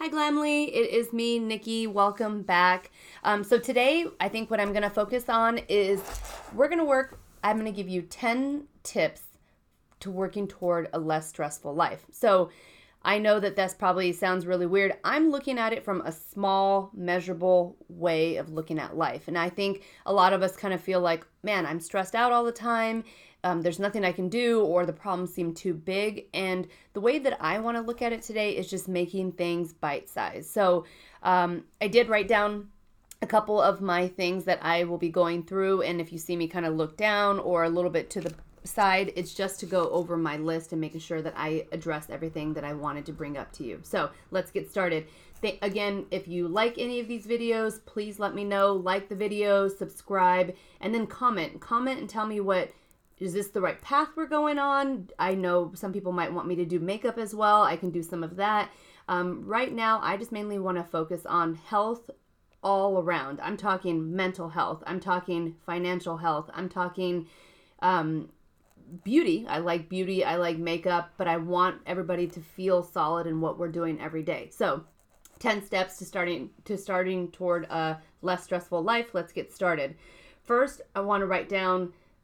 Hi, Glamly. It is me, Nikki. Welcome back. So today, I think what I'm going to focus on is I'm going to give you 10 tips to working toward a less stressful life. So I know that this probably sounds really weird. I'm looking at it from a small, measurable way of looking at life. And I think a lot of us kind of feel like, man, I'm stressed out all the time. There's nothing I can do, or the problems seem too big. And the way that I want to look at it today is just making things bite-sized. So I did write down a couple of my things that I will be going through. And if you see me kind of look down or a little bit to the side, it's just to go over my list and making sure that I address everything that I wanted to bring up to you. So let's get started. Again, if you like any of these videos, please let me know. Like the videos, subscribe, and then comment. Comment and tell me is this the right path we're going on? I know some people might want me to do makeup as well. I can do some of that. Right now, I just mainly want to focus on health all around. I'm talking mental health. I'm talking financial health. I'm talking beauty. I like beauty. I like makeup, but I want everybody to feel solid in what we're doing every day. So 10 steps to starting toward a less stressful life. Let's get started. First,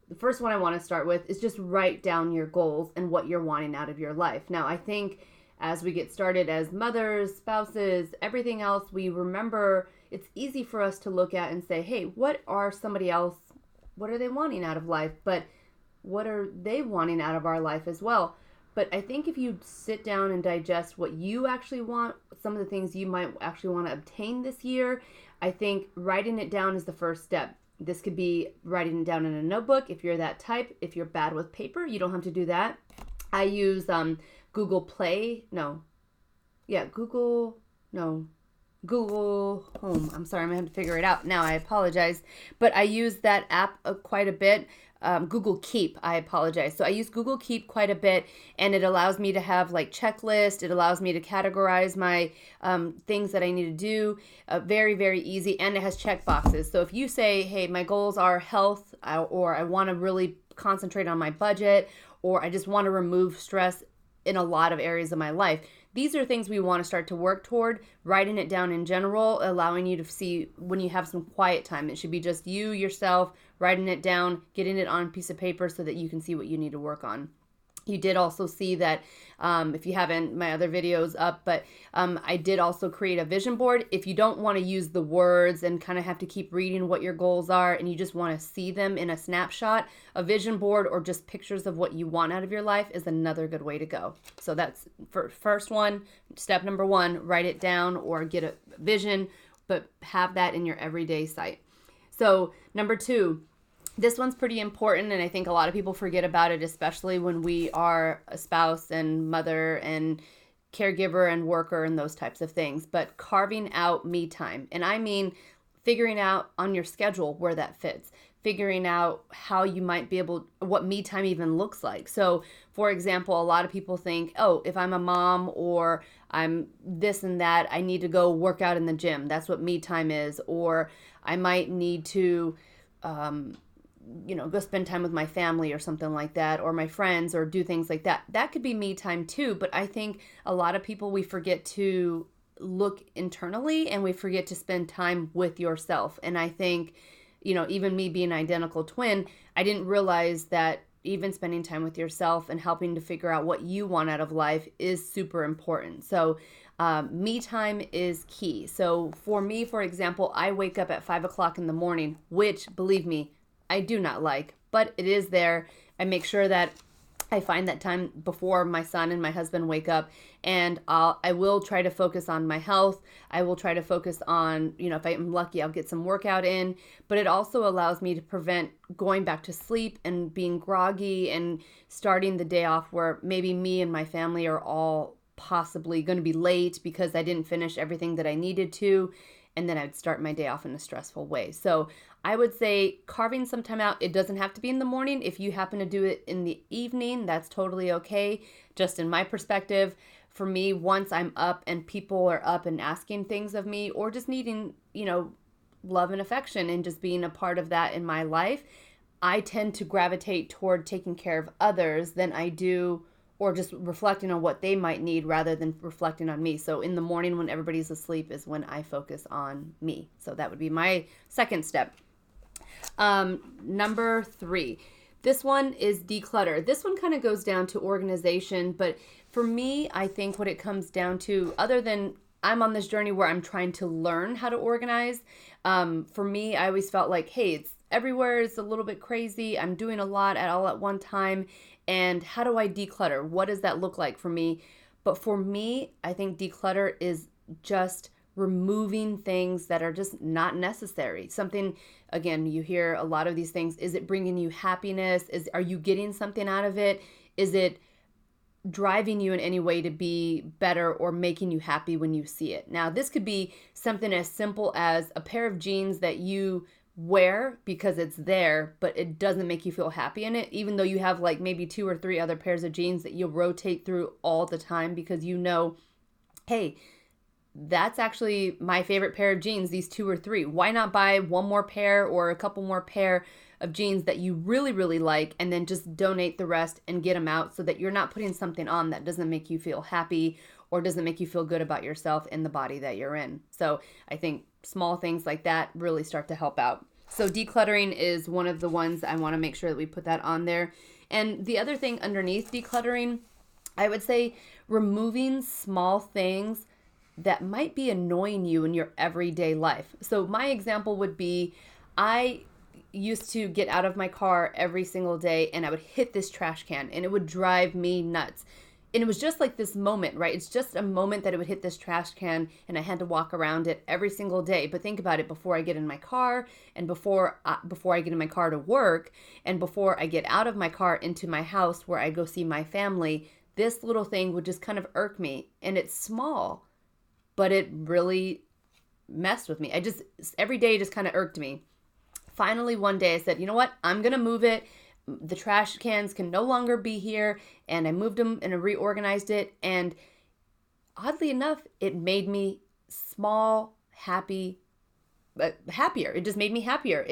the first one I want to start with is just write down your goals and what you're wanting out of your life. Now, I think as we get started as mothers, spouses, everything else, we remember it's easy for us to look at and say, hey, what are they wanting out of life? But what are they wanting out of our life as well? But I think if you sit down and digest what you actually want, some of the things you might actually want to obtain this year, I think writing it down is the first step. This could be writing it down in a notebook if you're that type. If you're bad with paper, you don't have to do that. I use Google Home. I'm sorry, I'm going to have to figure it out now. I apologize. But I use that app quite a bit. Google Keep, I apologize. So I use Google Keep quite a bit, and it allows me to have like checklist. It allows me to categorize my things that I need to do. Very, very easy, and it has check boxes. So if you say, hey, my goals are health, or I want to really concentrate on my budget, or I just want to remove stress in a lot of areas of my life, these are things we want to start to work toward. Writing it down in general, allowing you to see when you have some quiet time. It should be just you, yourself, writing it down, getting it on a piece of paper so that you can see what you need to work on. You did also see that, if you haven't, my other videos up, but I did also create a vision board. If you don't want to use the words and kind of have to keep reading what your goals are and you just want to see them in a snapshot, a vision board or just pictures of what you want out of your life is another good way to go. So that's for first one, step number one, write it down or get a vision, but have that in your everyday sight. So number two, this one's pretty important, and I think a lot of people forget about it, especially when we are a spouse and mother and caregiver and worker and those types of things. But carving out me time. And I mean figuring out on your schedule where that fits. Figuring out how you might be what me time even looks like. So, for example, a lot of people think, oh, if I'm a mom or I'm this and that, I need to go work out in the gym. That's what me time is. Or I might need to go spend time with my family or something like that, or my friends, or do things like that. That could be me time too. But I think a lot of people, we forget to look internally and we forget to spend time with yourself. And I think, even me being an identical twin, I didn't realize that even spending time with yourself and helping to figure out what you want out of life is super important. So me time is key. So for me, for example, I wake up at 5 o'clock in the morning, which, believe me, I do not like, but it is there. I make sure that I find that time before my son and my husband wake up, and I will try to focus on my health. I will try to focus on, if I'm lucky, I'll get some workout in, but it also allows me to prevent going back to sleep and being groggy and starting the day off where maybe me and my family are all possibly going to be late because I didn't finish everything that I needed to. And then I'd start my day off in a stressful way. So I would say carving some time out. It doesn't have to be in the morning. If you happen to do it in the evening, that's totally okay. Just in my perspective, for me, once I'm up and people are up and asking things of me or just needing, love and affection and just being a part of that in my life, I tend to gravitate toward taking care of others than I do or just reflecting on what they might need rather than reflecting on me. So in the morning when everybody's asleep is when I focus on me. So that would be my second step. Number 3. This one is declutter. This one kind of goes down to organization, but for me, I think what it comes down to, other than I'm on this journey where I'm trying to learn how to organize, for me, I always felt like, hey, it's everywhere, it's a little bit crazy. I'm doing a lot all at one time. And how do I declutter? What does that look like for me? But for me, I think declutter is just removing things that are just not necessary. Something, again, you hear a lot of these things. Is it bringing you happiness? Are you getting something out of it? Is it driving you in any way to be better or making you happy when you see it? Now, this could be something as simple as a pair of jeans that you wear because it's there, but it doesn't make you feel happy in it, even though you have like maybe 2 or 3 other pairs of jeans that you'll rotate through all the time because you know, hey, that's actually my favorite pair of jeans, these 2 or 3. Why not buy one more pair or a couple more pair of jeans that you really, really like, and then just donate the rest and get them out so that you're not putting something on that doesn't make you feel happy or doesn't make you feel good about yourself and the body that you're in. So I think small things like that really start to help out. So decluttering is one of the ones I want to make sure that we put that on there. And the other thing underneath decluttering, I would say removing small things that might be annoying you in your everyday life. So my example would be, I used to get out of my car every single day and I would hit this trash can and it would drive me nuts. And it was just like this moment, right? It's just a moment that it would hit this trash can and I had to walk around it every single day. But think about it, before I get in my car and before I get in my car to work and before I get out of my car into my house where I go see my family, this little thing would just kind of irk me. And it's small, but it really messed with me. Every day just kind of irked me. Finally, one day I said, you know what? I'm going to move it. The trash cans can no longer be here. And I moved them and I reorganized it. And oddly enough, it made me small, happy, but happier. It just made me happier.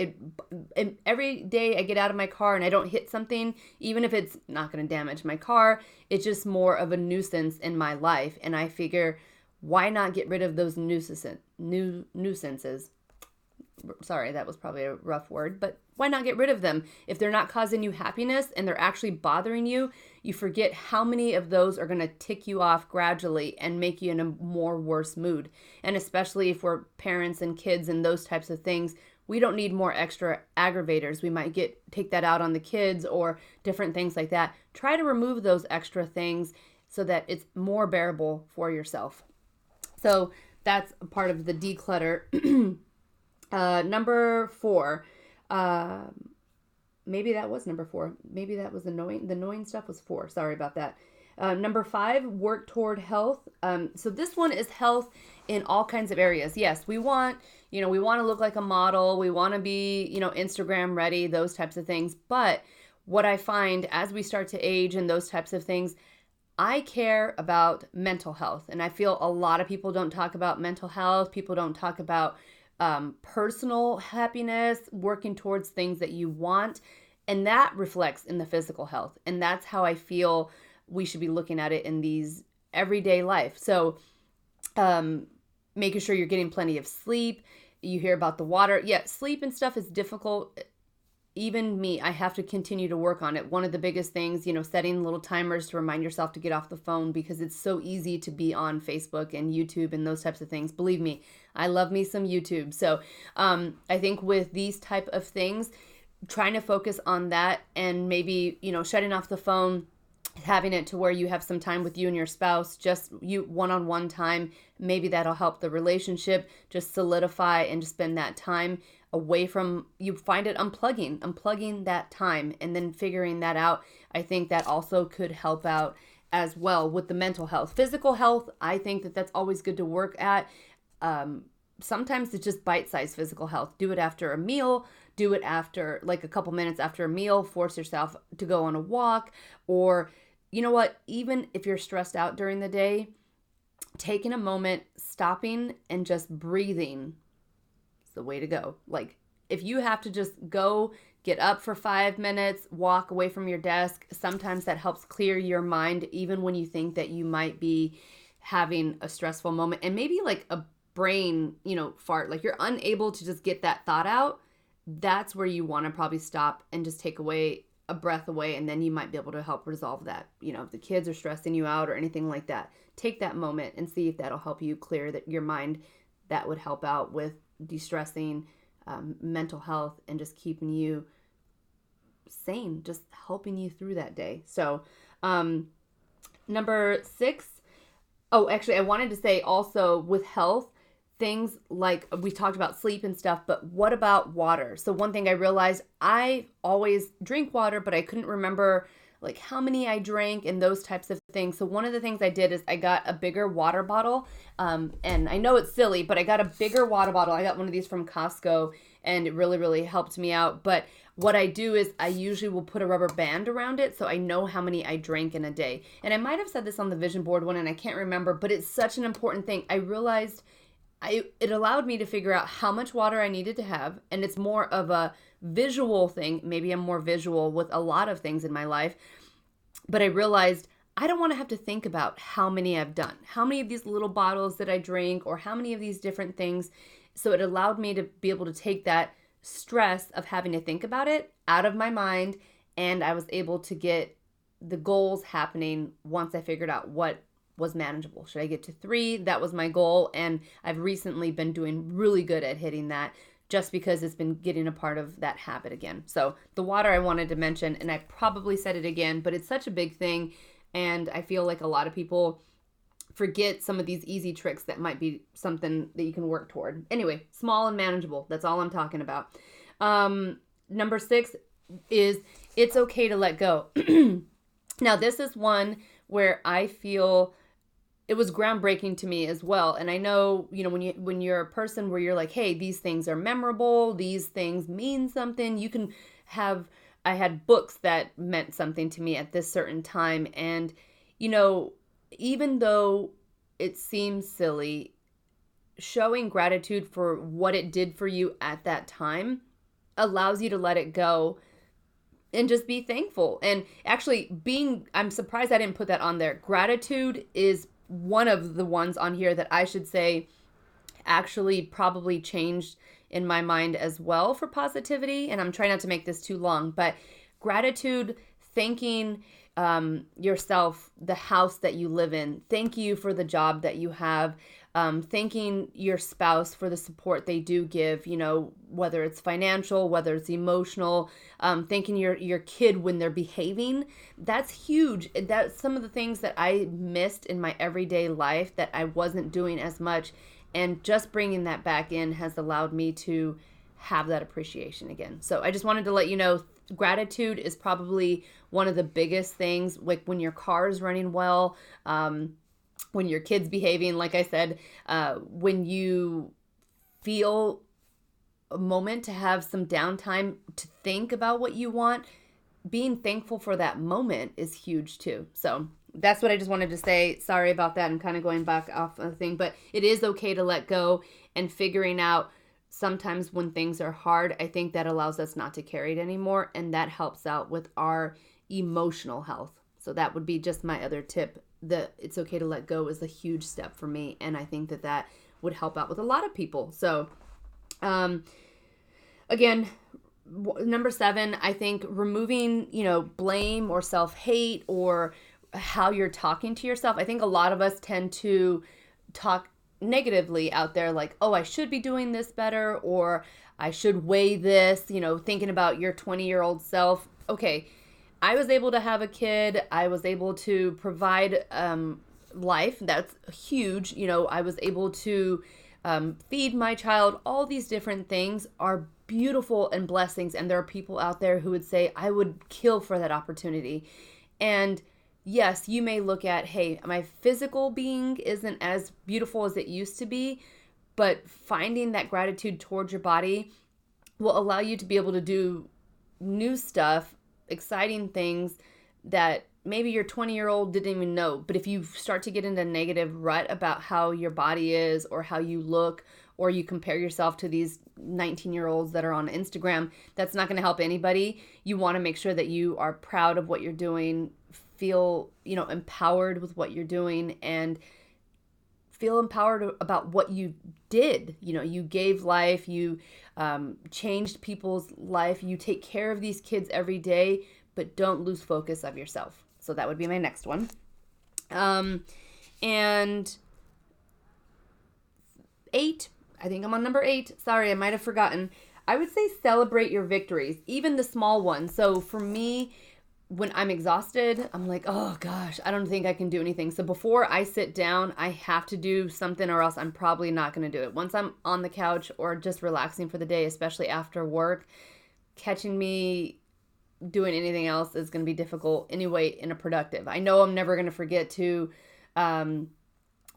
Every day I get out of my car and I don't hit something, even if it's not going to damage my car, it's just more of a nuisance in my life. And I figure, why not get rid of those nuisances? Sorry, that was probably a rough word, but why not get rid of them? If they're not causing you happiness and they're actually bothering you, you forget how many of those are going to tick you off gradually and make you in a more worse mood. And especially if we're parents and kids and those types of things, we don't need more extra aggravators. We might take that out on the kids or different things like that. Try to remove those extra things so that it's more bearable for yourself. So that's a part of the declutter. Number 4, maybe that was number 4. Maybe that was annoying. The annoying stuff was 4. Sorry about that. Number 5, work toward health. So this one is health in all kinds of areas. Yes, we want to look like a model. We want to be, Instagram ready, those types of things. But what I find as we start to age and those types of things, I care about mental health. And I feel a lot of people don't talk about mental health. People don't talk about personal happiness, working towards things that you want. And that reflects in the physical health. And that's how I feel we should be looking at it in these everyday life. So making sure you're getting plenty of sleep. You hear about the water. Yeah, sleep and stuff is difficult. Even me, I have to continue to work on it. One of the biggest things, setting little timers to remind yourself to get off the phone because it's so easy to be on Facebook and YouTube and those types of things. Believe me, I love me some YouTube. So I think with these type of things, trying to focus on that and maybe, shutting off the phone, having it to where you have some time with you and your spouse, just you one-on-one time, maybe that'll help the relationship just solidify and just spend that time away from, you find it unplugging that time and then figuring that out. I think that also could help out as well with the mental health. Physical health, I think that's always good to work at. Sometimes it's just bite-sized physical health. Do it after a meal, do it after like a couple minutes after a meal, force yourself to go on a walk, or you know what, even if you're stressed out during the day, taking a moment, stopping and just breathing, the way to go. Like if you have to just go get up for 5 minutes, walk away from your desk. Sometimes that helps clear your mind, even when you think that you might be having a stressful moment, and maybe like a brain, fart, like you're unable to just get that thought out. That's where you want to probably stop and just take away a breath away, and then you might be able to help resolve that. If the kids are stressing you out or anything like that, take that moment and see if that'll help you clear your mind. That would help out with de-stressing, mental health, and just keeping you sane, just helping you through that day. So number 6, actually I wanted to say also with health, things like we talked about sleep and stuff, but what about water? So one thing I realized, I always drink water, but I couldn't remember like how many I drank and those types of things. So one of the things I did is I got a bigger water bottle. And I know it's silly, but I got a bigger water bottle. I got one of these from Costco, and it really, really helped me out. But what I do is I usually will put a rubber band around it so I know how many I drank in a day. And I might have said this on the vision board one, and I can't remember, but it's such an important thing. I realized it allowed me to figure out how much water I needed to have, and it's more of a visual thing. Maybe I'm more visual with a lot of things in my life, but I realized I don't want to have to think about how many I've done, how many of these little bottles that I drink, or how many of these different things. So it allowed me to be able to take that stress of having to think about it out of my mind, and I was able to get the goals happening once I figured out what was manageable. Should I get to 3? That was my goal, and I've recently been doing really good at hitting that, just because it's been getting a part of that habit again. So the water I wanted to mention, and I probably said it again, but it's such a big thing, and I feel like a lot of people forget some of these easy tricks that might be something that you can work toward. Anyway, small and manageable. That's all I'm talking about. Number 6 is it's okay to let go. Now, this is one where I feel it was groundbreaking to me as well. And I know, when you're a person where you're like, hey, these things are memorable, these things mean something, I had books that meant something to me at this certain time. And, even though it seems silly, showing gratitude for what it did for you at that time allows you to let it go and just be thankful. And actually I'm surprised I didn't put that on there. Gratitude is one of the ones on here that I should say actually probably changed in my mind as well for positivity. And I'm trying not to make this too long, but gratitude, thanking yourself, the house that you live in. Thank you for the job that you have. Thanking your spouse for the support they do give, whether it's financial, whether it's emotional, thanking your kid when they're behaving. That's huge. That's some of the things that I missed in my everyday life that I wasn't doing as much. And just bringing that back in has allowed me to have that appreciation again. So I just wanted to let you know, gratitude is probably one of the biggest things, like when your car is running well, when your kid's behaving, like I said, when you feel a moment to have some downtime to think about what you want, being thankful for that moment is huge too. So that's what I just wanted to say. Sorry about that. I'm kind of going back off a thing, but it is okay to let go, and figuring out sometimes when things are hard, I think that allows us not to carry it anymore, and that helps out with our emotional health. So that would be just my other tip. It's okay to let go is a huge step for me, and I think that would help out with a lot of people. So again, number 7, I think removing, blame or self-hate or how you're talking to yourself. I think a lot of us tend to talk negatively out there, like, oh, I should be doing this better, or I should weigh this, thinking about your 20-year-old self. Okay, I was able to have a kid. I was able to provide life. That's huge. I was able to feed my child. All these different things are beautiful and blessings. And there are people out there who would say, I would kill for that opportunity. And yes, you may look at, hey, my physical being isn't as beautiful as it used to be, but finding that gratitude towards your body will allow you to be able to do new stuff, exciting things that maybe your 20-year-old didn't even know, but if you start to get into a negative rut about how your body is or how you look, or you compare yourself to these 19-year-olds that are on Instagram, that's not going to help anybody. You want to make sure that you are proud of what you're doing, feel, empowered with what you're doing, and feel empowered about what you did. You gave life, you changed people's life, you take care of these kids every day, but don't lose focus of yourself. So that would be my next one. And 8, I think I'm on number 8. Sorry, I might have forgotten. I would say celebrate your victories, even the small ones. So for me, when I'm exhausted, I'm like, oh gosh, I don't think I can do anything. So before I sit down, I have to do something, or else I'm probably not going to do it. Once I'm on the couch or just relaxing for the day, especially after work, catching me doing anything else is going to be difficult anyway in a productive. I know I'm never going to forget to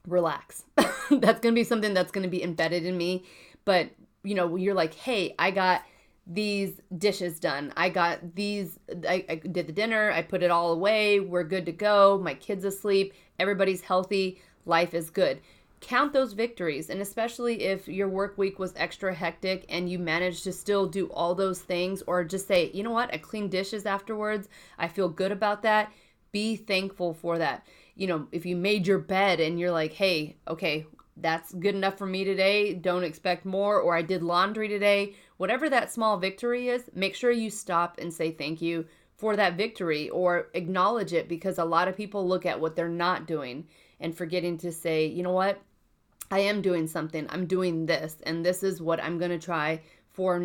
relax. That's going to be something that's going to be embedded in me. But, you're like, hey, I got these dishes done. I got these, I did the dinner. I put it all away. We're good to go. My kid's asleep. Everybody's healthy. Life is good. Count those victories. And especially if your work week was extra hectic and you managed to still do all those things, or just say, you know what, I cleaned dishes afterwards. I feel good about that. Be thankful for that. If you made your bed and you're like, hey, okay, that's good enough for me today, don't expect more, or I did laundry today, whatever that small victory is, make sure you stop and say thank you for that victory, or acknowledge it, because a lot of people look at what they're not doing and forgetting to say, you know what, I am doing something, I'm doing this, and this is what I'm going to try for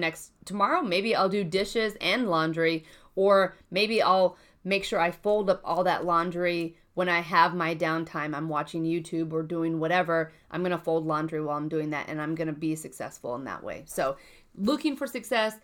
tomorrow. Maybe I'll do dishes and laundry, or maybe I'll make sure I fold up all that laundry when I have my downtime. I'm watching YouTube or doing whatever. I'm going to fold laundry while I'm doing that, and I'm going to be successful in that way. So looking for success,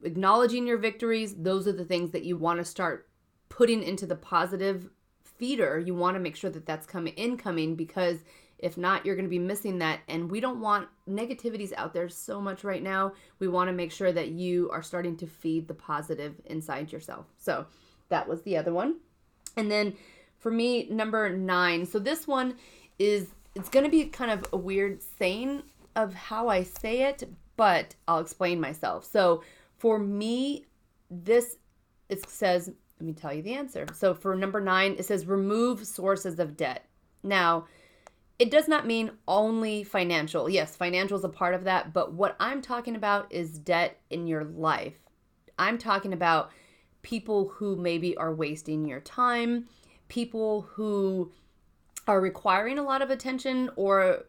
acknowledging your victories, those are the things that you want to start putting into the positive feeder. You want to make sure that that's incoming, because if not, you're going to be missing that. And we don't want negativities out there so much right now. We want to make sure that you are starting to feed the positive inside yourself. So that was the other one. And then for me, number 9. So this one it's going to be kind of a weird saying of how I say it, but I'll explain myself. So for me, it says, let me tell you the answer. So for number 9, it says remove sources of debt. Now, it does not mean only financial. Yes, financial is a part of that, but what I'm talking about is debt in your life. I'm talking about people who maybe are wasting your time, people who are requiring a lot of attention or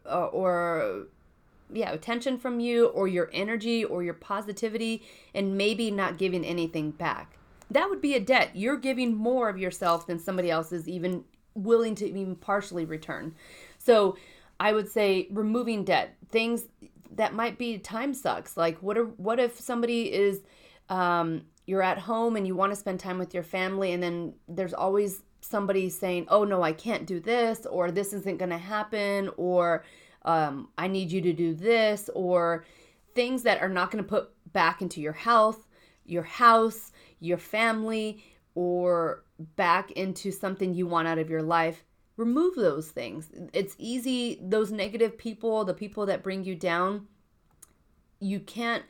attention from you, or your energy or your positivity, and maybe not giving anything back. That would be a debt. You're giving more of yourself than somebody else is even willing to even partially return. So I would say removing debt, things that might be time sucks. Like what if somebody is, you're at home and you want to spend time with your family, and then there's always somebody saying, oh no, I can't do this, or this isn't going to happen, or I need you to do this, or things that are not going to put back into your health, your house, your family, or back into something you want out of your life. Remove those things. It's easy. Those negative people, the people that bring you down, they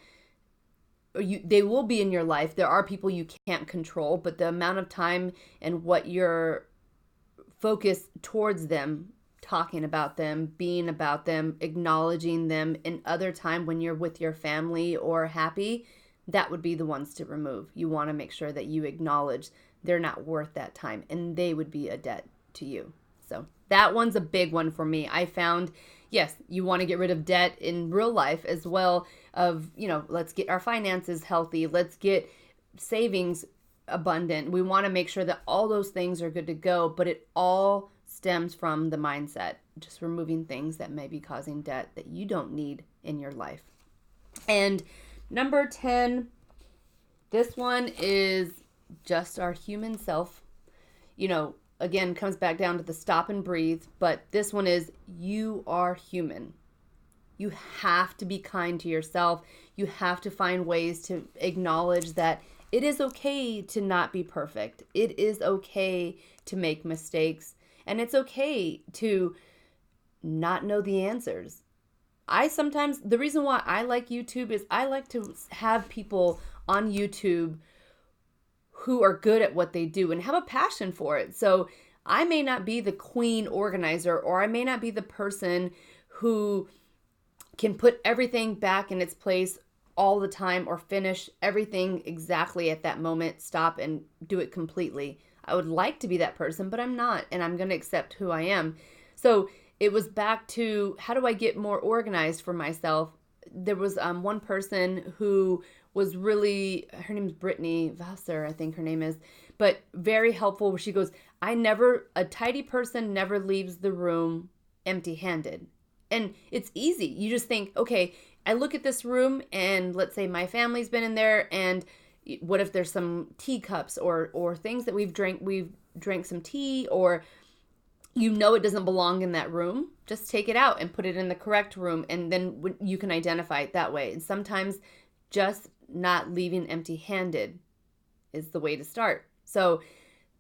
will be in your life. There are people you can't control, but the amount of time and what you're focused towards them, talking about them, being about them, acknowledging them, and other time when you're with your family or happy, that would be the ones to remove. You want to make sure that you acknowledge they're not worth that time, and they would be a debt to you. So that one's a big one for me. I found, yes, you want to get rid of debt in real life as well, of, let's get our finances healthy. Let's get savings abundant. We want to make sure that all those things are good to go, but it all stems from the mindset, just removing things that may be causing debt that you don't need in your life. And number 10, this one is just our human self. Again, comes back down to the stop and breathe, but this one is, you are human. You have to be kind to yourself. You have to find ways to acknowledge that it is okay to not be perfect. It is okay to make mistakes. And it's okay to not know the answers. The reason why I like YouTube is I like to have people on YouTube who are good at what they do and have a passion for it. So I may not be the queen organizer, or I may not be the person who can put everything back in its place all the time or finish everything exactly at that moment, stop and do it completely. I would like to be that person, but I'm not, and I'm going to accept who I am. So it was back to, how do I get more organized for myself? There was one person who was really, her name is Brittany Vassar, I think her name is, but very helpful, where she goes, a tidy person never leaves the room empty-handed. And it's easy. You just think, okay, I look at this room and let's say my family's been in there, and what if there's some teacups or things that we've drank some tea, or it doesn't belong in that room, just take it out and put it in the correct room, and then you can identify it that way. And sometimes just not leaving empty-handed is the way to start. So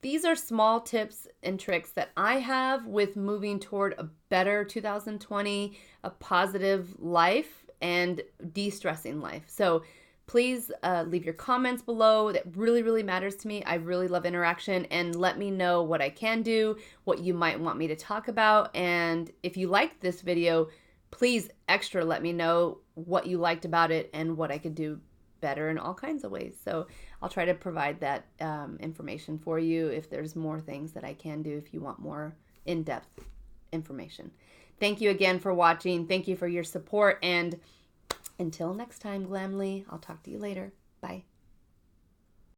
these are small tips and tricks that I have with moving toward a better 2020, a positive life, and de-stressing life. So please leave your comments below. That really, really matters to me. I really love interaction, and let me know what I can do, what you might want me to talk about. And if you liked this video, please extra let me know what you liked about it and what I could do better in all kinds of ways. So I'll try to provide that information for you if there's more things that I can do if you want more in-depth information. Thank you again for watching. Thank you for your support. And until next time, Glamly, I'll talk to you later. Bye.